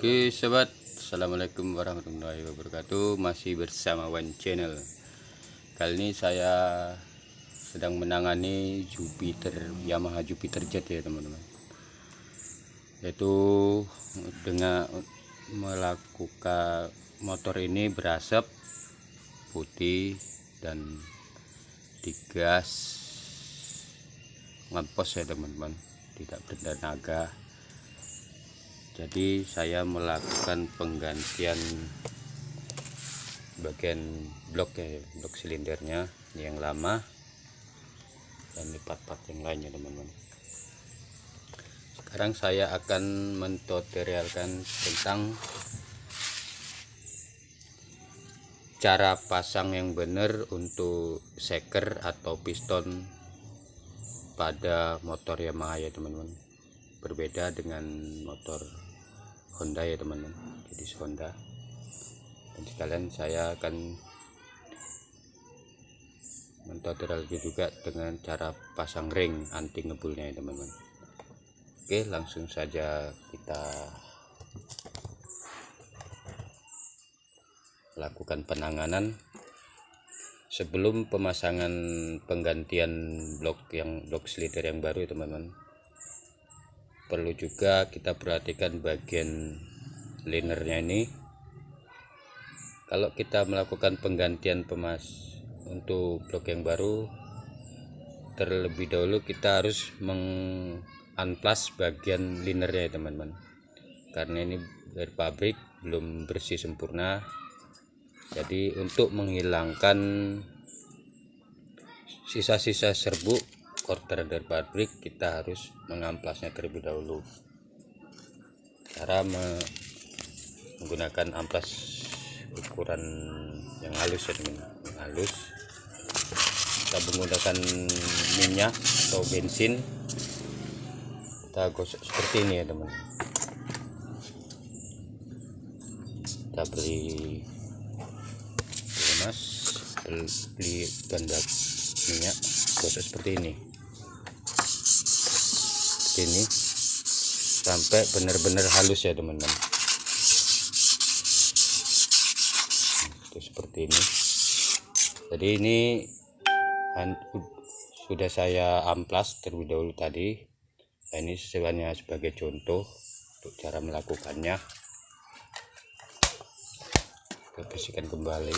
Oke sobat, assalamualaikum warahmatullahi wabarakatuh. Masih bersama One Channel. Kali ini saya sedang menangani Yamaha Jupiter Jet ya teman-teman, yaitu dengan melakukan motor ini berasap putih dan digas ngepos ya teman-teman, tidak bertenaga. Jadi saya melakukan penggantian bagian blok silindernya yang lama dan part-part yang lainnya teman-teman. Sekarang saya akan mentutorialkan tentang cara pasang yang benar untuk seker atau piston pada motor Yamaha ya teman-teman. Berbeda dengan motor Honda ya teman-teman, jadi Honda. Dan sekalian saya akan mentutorial juga dengan cara pasang ring anti ngebulnya ya teman-teman. Oke, langsung saja kita lakukan penanganan. Sebelum pemasangan penggantian blok silinder yang baru ya teman-teman, perlu juga kita perhatikan bagian linernya ini. Kalau kita melakukan penggantian untuk blok yang baru, terlebih dahulu kita harus mengamplas bagian linernya ya teman-teman, karena ini dari pabrik belum bersih sempurna. Jadi untuk menghilangkan sisa-sisa serbuk order dari pabrik, kita harus mengamplasnya terlebih dahulu. Cara menggunakan amplas ukuran yang halus ya teman, halus. Kita menggunakan minyak atau bensin, kita gosok seperti ini ya teman. Kita beli ganda minyak, gosok seperti ini sampai benar-benar halus ya teman-teman. Itu seperti ini. Jadi ini sudah saya amplas terlebih dahulu tadi. Nah, ini sebenarnya sebagai contoh untuk cara melakukannya. Kita bersihkan kembali.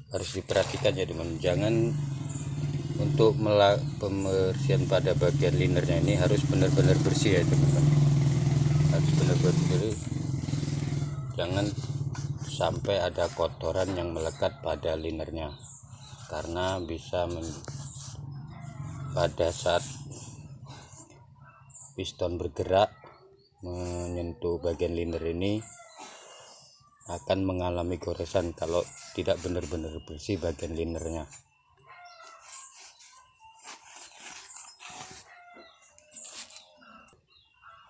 Harus diperhatikan ya teman, jangan untuk pembersihan pada bagian linernya ini harus benar-benar bersih ya teman-teman, harus benar-benar bersih. Jangan sampai ada kotoran yang melekat pada linernya, karena bisa pada saat piston bergerak menyentuh bagian liner ini akan mengalami goresan kalau tidak benar-benar bersih bagian linernya.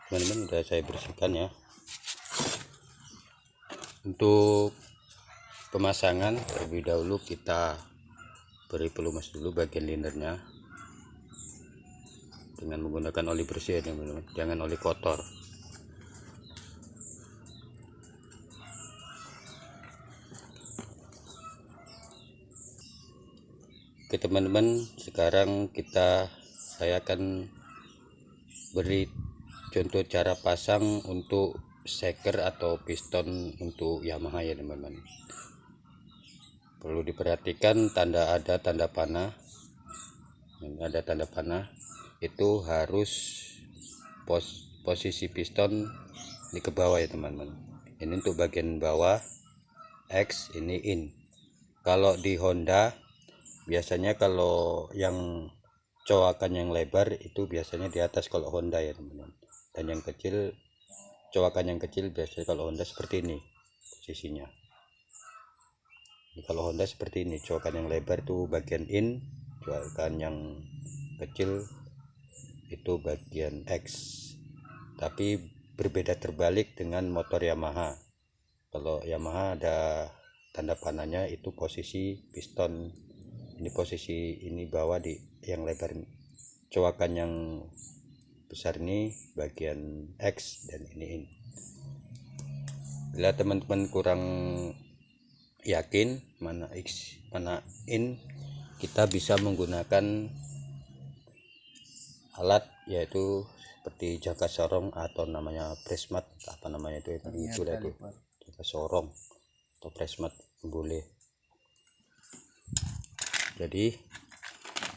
Teman-teman, sudah saya bersihkan ya. Untuk pemasangan terlebih dahulu kita beri pelumas dulu bagian linernya dengan menggunakan oli bersih ya teman-teman, jangan oli kotor. Oke teman-teman, sekarang saya akan beri contoh cara pasang untuk seker atau piston untuk Yamaha ya teman-teman. Perlu diperhatikan ada tanda panah. Ada tanda panah itu harus posisi piston di ke bawah ya teman-teman. Ini untuk bagian bawah X, ini in. Kalau di Honda biasanya kalau yang coakan yang lebar itu biasanya di atas kalau Honda ya teman-teman, dan yang kecil, coakan yang kecil biasanya kalau Honda seperti ini posisinya. Kalau Honda seperti ini, coakan yang lebar itu bagian in, coakan yang kecil itu bagian X. Tapi berbeda terbalik dengan motor Yamaha. Kalau Yamaha ada tanda panahnya itu posisi piston, ini posisi ini bawah di yang lebar ini. Coakan yang besar ini bagian X dan ini in. Bila teman-teman kurang yakin mana X mana in, kita bisa menggunakan alat yaitu seperti jangka sorong atau namanya prismat, apa namanya itu jangka sorong atau prismat boleh. Jadi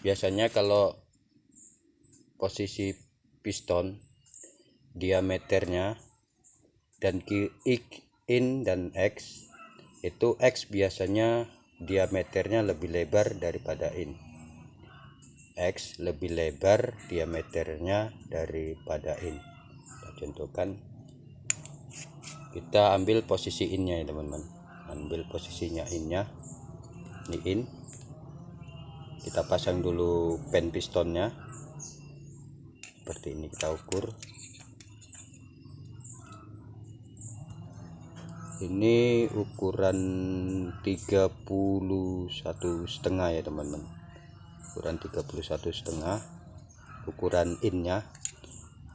biasanya kalau posisi piston diameternya dan in dan X itu, X biasanya diameternya lebih lebar daripada in. X lebih lebar diameternya daripada in. Kita contohkan, kita ambil posisi innya ya teman-teman, ambil posisinya innya, ini in, kita pasang dulu pen pistonnya seperti ini, kita ukur. Ini ukuran 31,5 ya teman-teman, ukuran 31,5 ukuran innya.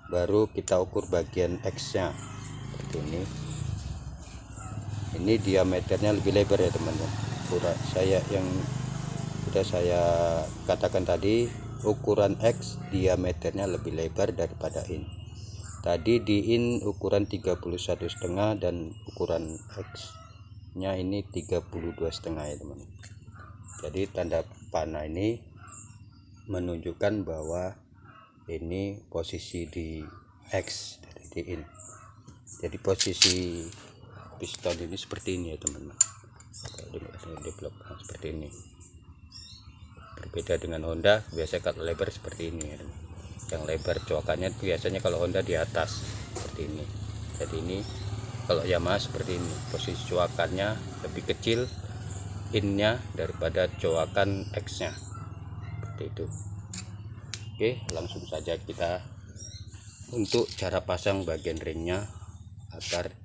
Baru kita ukur bagian X nya seperti ini. Ini diameternya lebih lebar ya teman-teman. Saya yang sudah saya katakan tadi, ukuran X diameternya lebih lebar daripada in. Tadi di in ukuran 31,5 dan ukuran X nya ini 32,5 ya teman-teman. Jadi tanda panah ini menunjukkan bahwa ini posisi di X dari di in. Jadi posisi piston ini seperti ini ya teman-teman, seperti ini. Berbeda dengan Honda, biasanya kalau lebar seperti ini ya teman. Yang lebar coakannya biasanya kalau Honda di atas seperti ini. Jadi ini kalau Yamaha seperti ini, posisi coakannya lebih kecil innya daripada coakan X nya seperti itu. Oke, langsung saja kita untuk cara pasang bagian ringnya agar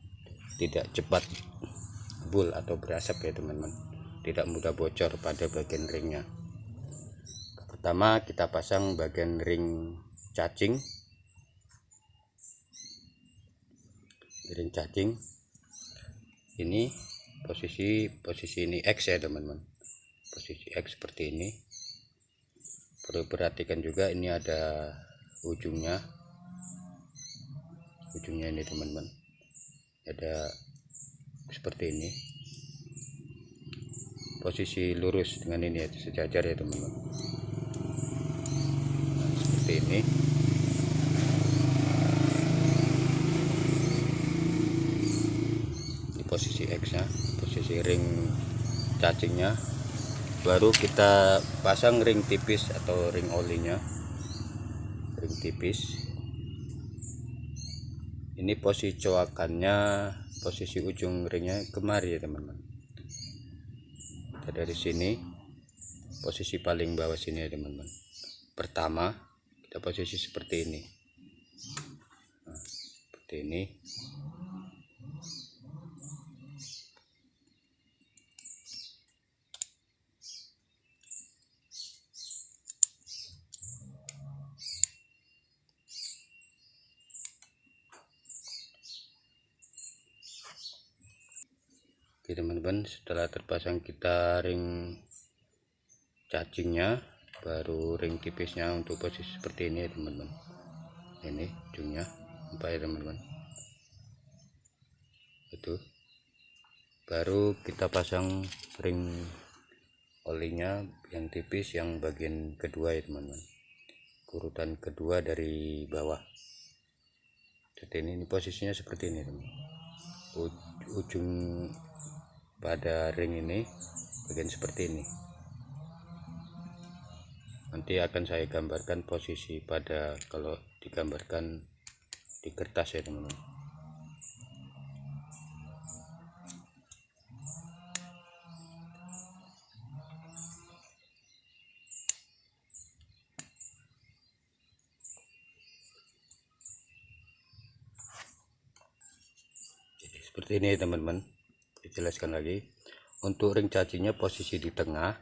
tidak cepat bul atau berasap ya teman-teman, tidak mudah bocor pada bagian ringnya. Pertama kita pasang bagian ring cacing. Ini posisi ini X ya teman-teman, posisi X seperti ini. Perlu perhatikan juga ini ada ujungnya ini teman-teman, ada seperti ini. Posisi lurus dengan ini ya, sejajar ya teman-teman. Nah, seperti ini. Posisi X nya, posisi ring cacingnya. Baru kita pasang ring tipis atau ring olinya, ring tipis. Ini posisi coakannya, posisi ujung ringnya kemari ya teman-teman. Kita dari sini, posisi paling bawah sini ya teman-teman. Pertama kita posisi seperti ini. Nah, seperti ini. Oke teman-teman, setelah terpasang kita ring cacingnya, baru ring tipisnya untuk posisi seperti ini ya teman-teman. Ini ujungnya apa ya teman-teman, itu baru kita pasang ring olinya yang tipis yang bagian kedua ya teman-teman, urutan kedua dari bawah. Jadi ini posisinya seperti ini teman. Ujung pada ring ini bagian seperti ini. Nanti akan saya gambarkan posisi pada kalau digambarkan di kertas ya teman-teman. Jadi seperti ini teman-teman. Dijelaskan lagi, untuk ring cacingnya posisi di tengah,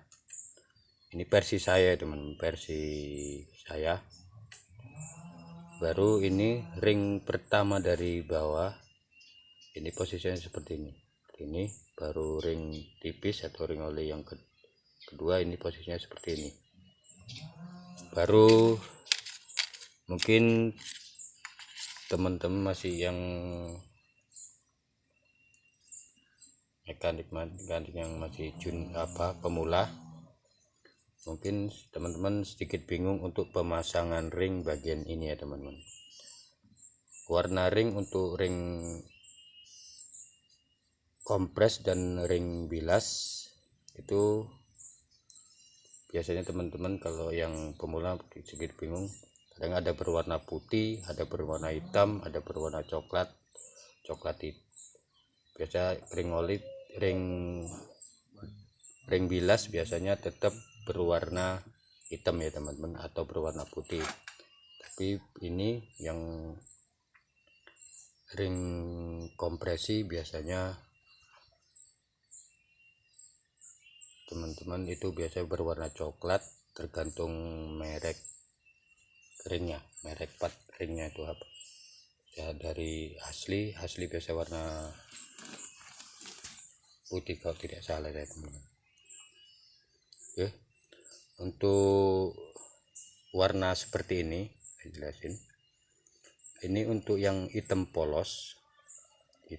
Ini versi saya teman, versi saya. Baru ini ring pertama dari bawah, ini posisinya seperti ini. Ini baru ring tipis atau ring oli yang kedua, ini posisinya seperti ini. Baru mungkin teman-teman masih yang mekanik yang masih pemula, mungkin teman-teman sedikit bingung untuk pemasangan ring bagian ini ya teman-teman. Warna ring untuk ring kompres dan ring bilas itu biasanya teman-teman kalau yang pemula sedikit bingung, kadang ada berwarna putih, ada berwarna hitam, ada berwarna coklat itu. Biasa ring bilas biasanya tetap berwarna hitam ya teman-teman, atau berwarna putih. Tapi ini yang ring kompresi biasanya teman-teman itu biasa berwarna coklat, tergantung merek ringnya, merek part ringnya itu apa ya. Dari asli biasa warna putih kalau tidak salah ya teman-teman. Oke, untuk warna seperti ini saya jelasin. Ini untuk yang hitam polos ini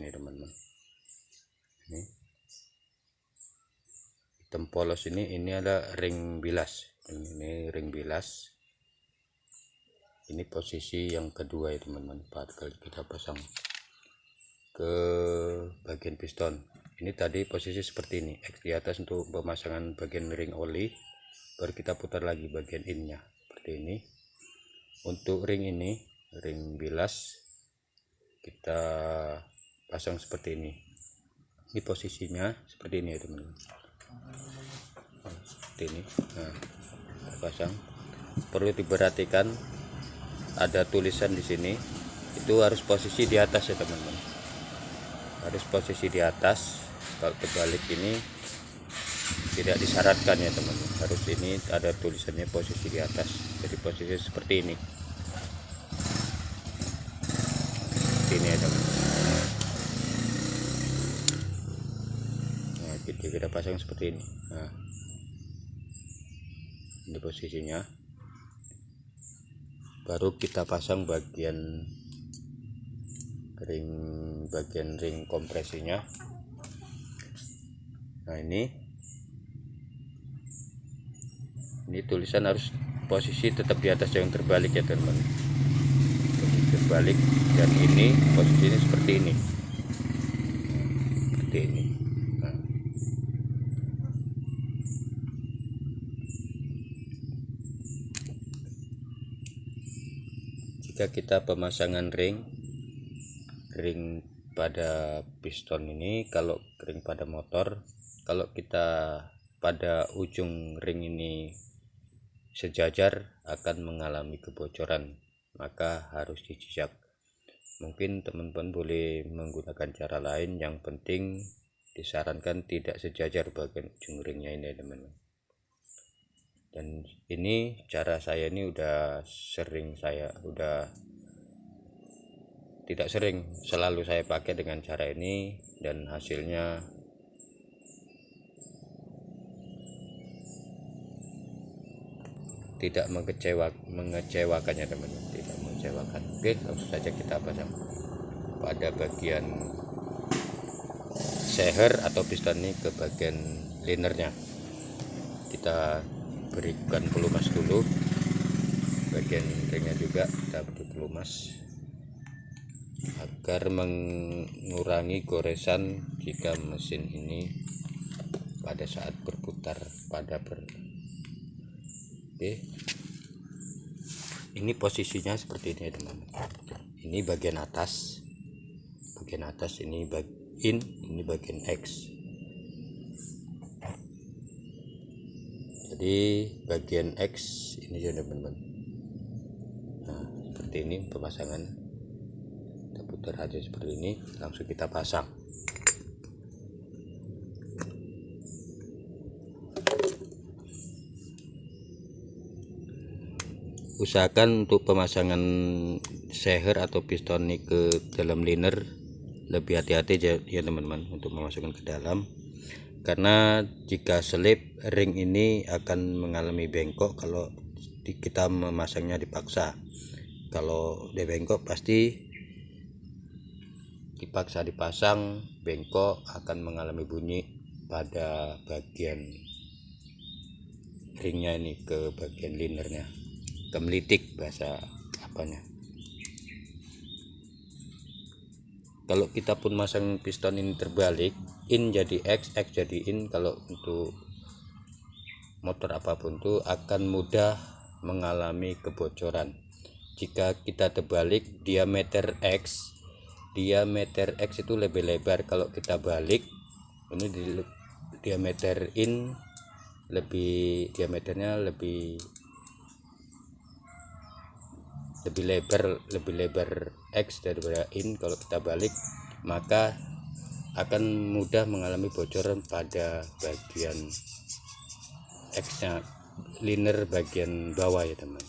teman-teman. Ini hitam polos ini ada ring bilas. Ini ring bilas. Ini posisi yang kedua ya teman-teman. Kali kita pasang ke bagian piston. Ini tadi posisi seperti ini, X di atas untuk pemasangan bagian ring oli, baru kita putar lagi bagian innya seperti ini. Untuk ring ini, ring bilas, kita pasang seperti ini. Ini posisinya seperti ini ya teman-teman. Seperti ini. Nah, kita pasang. Perlu diperhatikan ada tulisan di sini, itu harus posisi di atas ya teman-teman. Harus posisi di atas. Kalau terbalik ini tidak disyaratkan ya teman-teman. Harus ini ada tulisannya posisi di atas. Jadi posisi seperti ini. Ini ya teman-teman. Nah, kita pasang seperti ini. Nah, ini posisinya. Baru kita pasang bagian ring kompresinya. Nah, ini tulisan harus posisi tetap di atas, jangan terbalik ya teman-teman. Terbalik, dan ini posisinya seperti ini. Seperti ini. Nah. Jika kita pemasangan ring pada piston ini, kalau ring pada motor, kalau kita pada ujung ring ini sejajar akan mengalami kebocoran, maka harus dijejak. Mungkin teman-teman boleh menggunakan cara lain, yang penting disarankan tidak sejajar bagian ujung ringnya ini teman-teman. Dan ini cara saya ini udah tidak sering, selalu saya pakai dengan cara ini, dan hasilnya tidak mengecewakannya teman-teman, tidak mengecewakan. Oke, langsung saja kita pasang pada bagian seher atau piston ini ke bagian linernya. Kita berikan pelumas dulu, bagian ringnya juga kita beri pelumas agar mengurangi goresan jika mesin ini pada saat berputar Oke. Ini posisinya seperti ini teman-teman. Ini bagian atas ini ini bagian X. Jadi bagian X ini ya teman-teman. Nah, seperti ini pemasangan. Kita putar aja seperti ini, langsung kita pasang. usahakan untuk pemasangan seher atau piston ini ke dalam liner lebih hati-hati ya teman-teman untuk memasukkan ke dalam, karena jika selip ring ini akan mengalami bengkok kalau kita memasangnya dipaksa. Kalau dia bengkok pasti dipaksa dipasang bengkok, akan mengalami bunyi pada bagian ringnya ini, ke bagian linernya, kemelitik bahasa apanya. Kalau kita pun masang piston ini terbalik, in jadi X, X jadi in, kalau untuk motor apapun tuh akan mudah mengalami kebocoran. Jika kita terbalik, diameter X itu lebih lebar. Kalau kita balik ini diameter in diameternya lebih lebar X daripada in. Kalau kita balik, maka akan mudah mengalami bocoran pada bagian X nya, liner bagian bawah ya teman,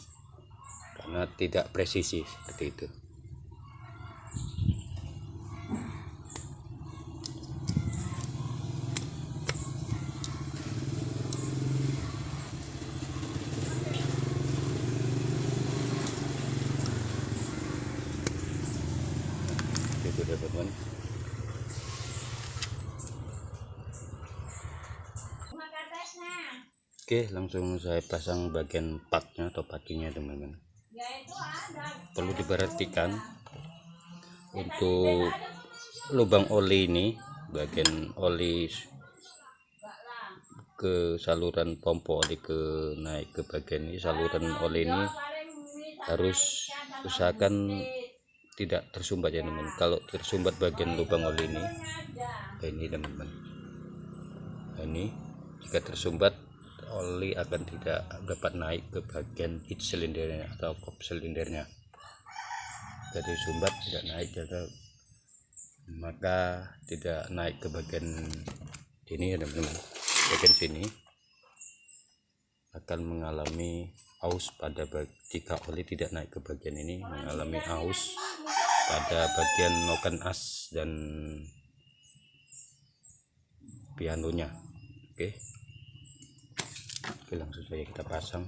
karena tidak presisi seperti itu. Itu teman-teman. Oke, langsung saya pasang bagian paknya atau pakinya teman-teman. Perlu diperhatikan untuk lubang oli ini, bagian oli ke saluran pompa oli ke naik ke bagian ini, saluran oli ini harus usahakan tidak tersumbat ya teman. Kalau tersumbat bagian lubang oli ini teman-teman, ini jika tersumbat, oli akan tidak dapat naik ke bagian heat silindernya atau kop silindernya. Jadi sumbat tidak naik, maka tidak naik ke bagian ini ya teman-teman. Bagian sini akan mengalami aus jika oli tidak naik ke bagian ini, mengalami aus pada bagian noken as dan pianonya. Oke, langsung saja kita pasang.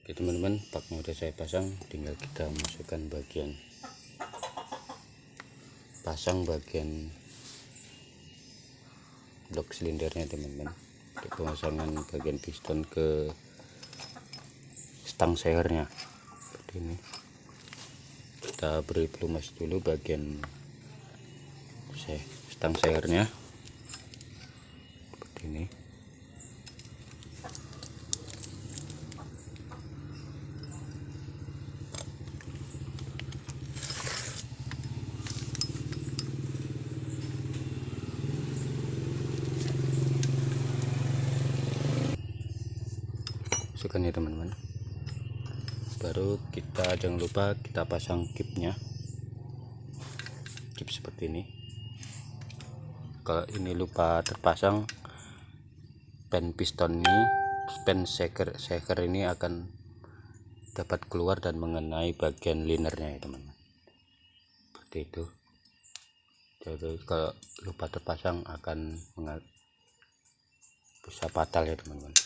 Oke teman-teman, paknya udah saya pasang, tinggal kita masukkan pasang bagian blok silindernya teman-teman, untuk pemasangan bagian piston ke stang sehernya. Seperti ini, kita beri pelumas dulu bagian stang sehernya seperti ini. Masukkan ya teman-teman. Baru kita jangan lupa kita pasang kipnya, kip seperti ini. Kalau ini lupa terpasang, pen piston ini, pen shaker ini akan dapat keluar dan mengenai bagian linernya ya teman-teman. Seperti itu. Jadi kalau lupa terpasang akan bisa fatal ya teman-teman.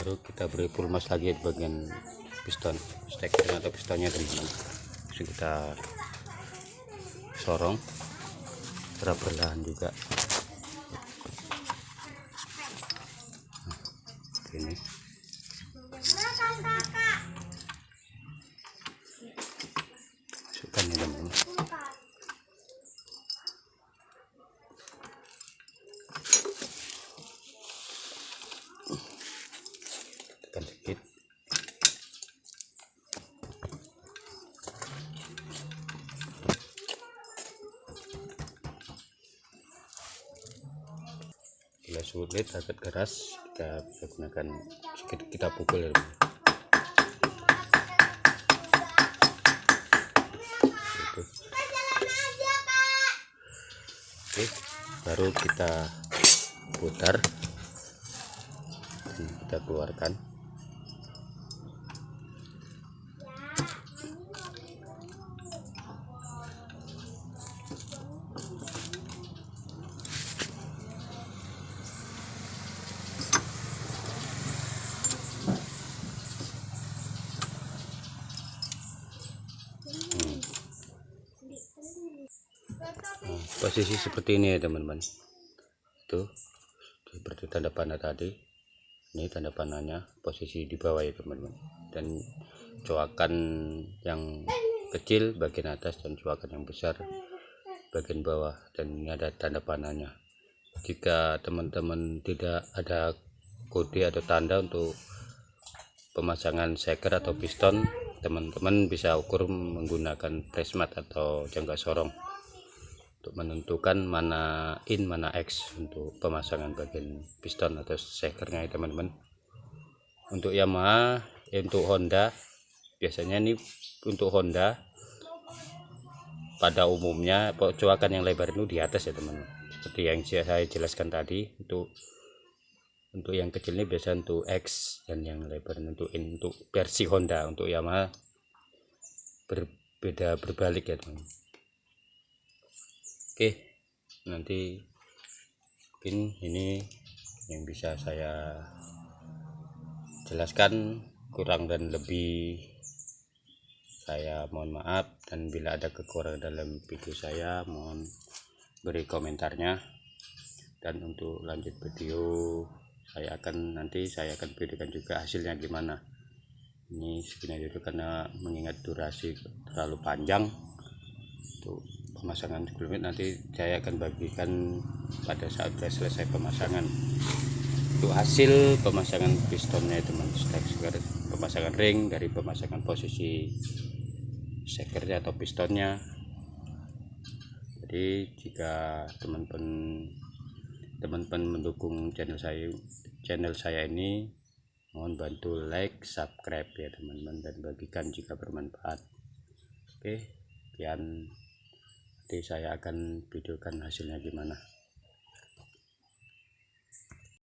baru kita beri pulmas lagi di bagian piston stekernya atau pistonnya, teman-teman. Terus kita sorong secara perlahan juga. Ini masukkan ya, teman-teman. Tekan sedikit. Bila sulit agak keras, kita bisa gunakan sedikit, kita pukul ya, teman. Oke, baru kita putar, ini kita keluarkan. Posisi seperti ini ya, teman-teman. Itu seperti tanda panah tadi. Ini tanda panahnya posisi di bawah ya, teman-teman. Dan coakan yang kecil bagian atas dan coakan yang besar bagian bawah, dan ini ada tanda panahnya. Jika teman-teman tidak ada kode atau tanda untuk pemasangan seker atau piston, teman-teman bisa ukur menggunakan prismat atau jangka sorong untuk menentukan mana in mana X untuk pemasangan bagian piston atau sekernya ya, teman-teman. Untuk Yamaha, untuk Honda biasanya ini, untuk Honda pada umumnya coakan yang lebar itu di atas ya, teman-teman, seperti yang saya jelaskan tadi. Untuk yang kecil ini biasa untuk X, dan yang lebar untuk in. Untuk versi Honda, untuk Yamaha berbeda, berbalik ya, teman-teman. Oke, nanti mungkin ini yang bisa saya jelaskan, kurang dan lebih saya mohon maaf, dan bila ada kekurangan dalam video saya mohon beri komentarnya. Dan untuk lanjut video nanti saya akan videokan juga hasilnya gimana. Ini sebenarnya itu karena mengingat durasi terlalu panjang untuk pemasangan sebelumnya, nanti saya akan bagikan pada saat sudah selesai pemasangan. Untuk hasil pemasangan pistonnya, teman-teman, pemasangan ring dari pemasangan posisi sekernya atau pistonnya. Jadi jika teman-teman mendukung channel saya ini, mohon bantu like, subscribe ya, teman-teman, dan bagikan jika bermanfaat. Oke, sekian. Nanti saya akan videokan hasilnya gimana.